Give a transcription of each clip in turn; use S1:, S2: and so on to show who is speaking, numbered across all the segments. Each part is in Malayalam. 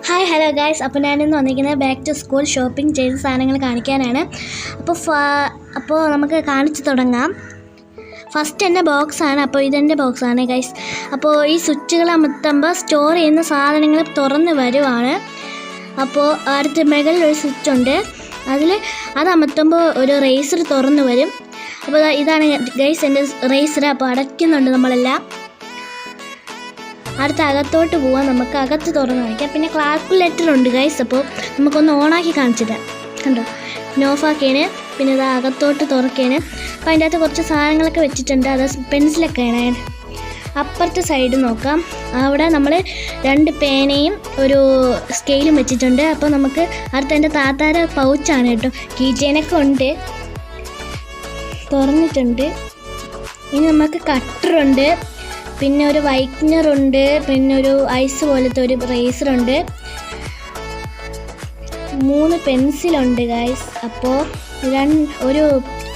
S1: Hi hello guys. അപ്പോൾ ഞാനിന്ന് വന്നിരിക്കുന്നത് ബാക്ക് ടു സ്കൂൾ ഷോപ്പിംഗ് ചെയ്ത സാധനങ്ങൾ കാണിക്കാനാണ്. അപ്പോൾ നമുക്ക് കാണിച്ചു തുടങ്ങാം. ഫസ്റ്റ് എൻ്റെ ബോക്സാണ്. അപ്പോൾ ഇതെൻ്റെ ബോക്സാണ് ഗൈസ്. അപ്പോൾ ഈ സ്വിച്ചുകൾ അമർത്തുമ്പോൾ സ്റ്റോർ ചെയ്യുന്ന സാധനങ്ങൾ തുറന്ന് വരുവാണ്. അപ്പോൾ അടുത്ത മുകളിൽ ഒരു സ്വിച്ച് ഉണ്ട്, അത് അമർത്തുമ്പോൾ ഒരു റേസർ തുറന്ന് വരും. അപ്പോൾ ഇതാണ് ഗൈസ് എൻ്റെ റേസർ. അപ്പോൾ അടയ്ക്കുന്നുണ്ട് നമ്മളെല്ലാം. അടുത്ത അകത്തോട്ട് പോവാൻ നമുക്ക് അകത്ത് തുറന്ന് കാണിക്കാം. പിന്നെ കാൽക്കുലേറ്റർ ഉണ്ട് ഗൈസ്. അപ്പോൾ നമുക്കൊന്ന് ഓണാക്കി കാണിച്ചിടാം. കണ്ടോ, ഓഫാക്കിയാണ്. പിന്നെ ഇത് അകത്തോട്ട് തുറക്കുകയാണ്. അപ്പോൾ അതിൻ്റെ അകത്ത് കുറച്ച് സാധനങ്ങളൊക്കെ വെച്ചിട്ടുണ്ട്. അത് പെൻസിലൊക്കെയാണ്. അപ്പുറത്തെ സൈഡ് നോക്കാം. അവിടെ നമ്മൾ 2 പേനയും ഒരു സ്കെയിലും വെച്ചിട്ടുണ്ട്. അപ്പോൾ നമുക്ക് അടുത്ത എൻ്റെ താത്താര പൗച്ചാണ് കേട്ടോ. കീ ചെയിനൊക്കെ ഉണ്ട്, തുറന്നിട്ടുണ്ട്. ഇനി നമുക്ക് കട്ടറുണ്ട്, പിന്നെ ഒരു വൈറ്റ്നറുണ്ട്, പിന്നെ ഒരു ഐസ് പോലത്തെ ഒരു റേസറുണ്ട്, 3 പെൻസിലുണ്ട് ഗൈസ്. അപ്പോൾ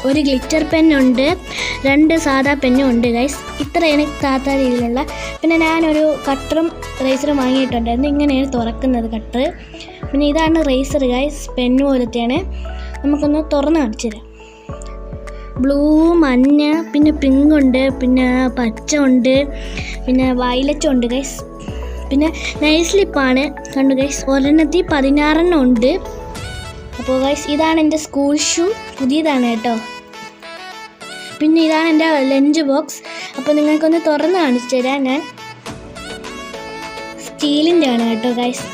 S1: ഒരു ഗ്ലിറ്റർ പെന്നുണ്ട്, 2 സാധാ പെന്നും ഉണ്ട് ഗൈസ്. ഇത്രയാണ് സാധാ രീതിയിലുള്ള. പിന്നെ ഞാനൊരു കട്ടറും റേസറും വാങ്ങിയിട്ടുണ്ടായിരുന്നു. ഇങ്ങനെയാണ് തുറക്കുന്നത് കട്ടർ. പിന്നെ ഇതാണ് റേസർ ഗൈസ്, പെന്ന് പോലത്തെയാണ്. നമുക്കൊന്ന് തുറന്ന് കാണിച്ചു തരാം. ബ്ലൂ, മഞ്ഞ, പിന്നെ പിങ്ക് ഉണ്ട്, പിന്നെ പച്ച ഉണ്ട്, പിന്നെ വയലറ്റും ഉണ്ട് ഗൈസ്. പിന്നെ നൈസ് സ്ലിപ്പാണ്, കണ്ടു ഗൈസ്. ഒരെണ്ണത്തിൽ 16 ഉണ്ട്. അപ്പോൾ ഗൈസ് ഇതാണ് എൻ്റെ സ്കൂൾ ഷൂ, പുതിയതാണ് കേട്ടോ. പിന്നെ ഇതാണ് എൻ്റെ ലഞ്ച് ബോക്സ്. അപ്പോൾ നിങ്ങൾക്കൊന്ന് തുറന്ന് കാണിച്ചു തരാം. ഞാൻ സ്റ്റീലിൻ്റെ ആണ് കേട്ടോ ഗൈസ്.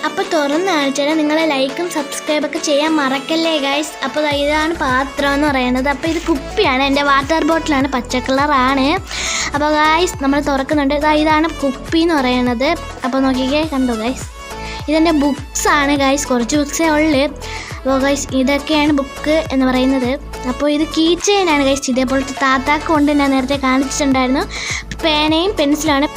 S1: അപ്പോൾ തുറന്ന് കാണിച്ചാൽ നിങ്ങൾ ലൈക്കും സബ്സ്ക്രൈബൊക്കെ ചെയ്യാൻ മറക്കല്ലേ ഗൈസ്. അപ്പോൾ ഇതാണ് പാത്രം എന്ന് പറയുന്നത്. അപ്പോൾ ഇത് കുപ്പിയാണ്, എൻ്റെ വാട്ടർ ബോട്ടിലാണ്, പച്ച കളറാണ്. അപ്പോൾ ഗൈസ് നമ്മൾ തുറക്കുന്നുണ്ട്. ഇതാണ് കുപ്പി എന്ന് പറയുന്നത്. അപ്പോൾ നോക്കിക്കേ, കണ്ടോ ഗൈസ്. ഇതെൻ്റെ ബുക്സാണ് ഗൈസ്, കുറച്ച് ബുക്സേ ഉള്ളു. അപ്പോൾ ഗൈസ് ഇതൊക്കെയാണ് ബുക്ക് എന്ന് പറയുന്നത്. അപ്പോൾ ഇത് കീ ചെയിനാണ് ഗൈസ്. ഇതേപോലത്തെ താത്താക്ക് കൊണ്ട് ഞാൻ നേരത്തെ കാണിച്ചിട്ടുണ്ടായിരുന്നു. പേനയും പെൻസിലാണ്.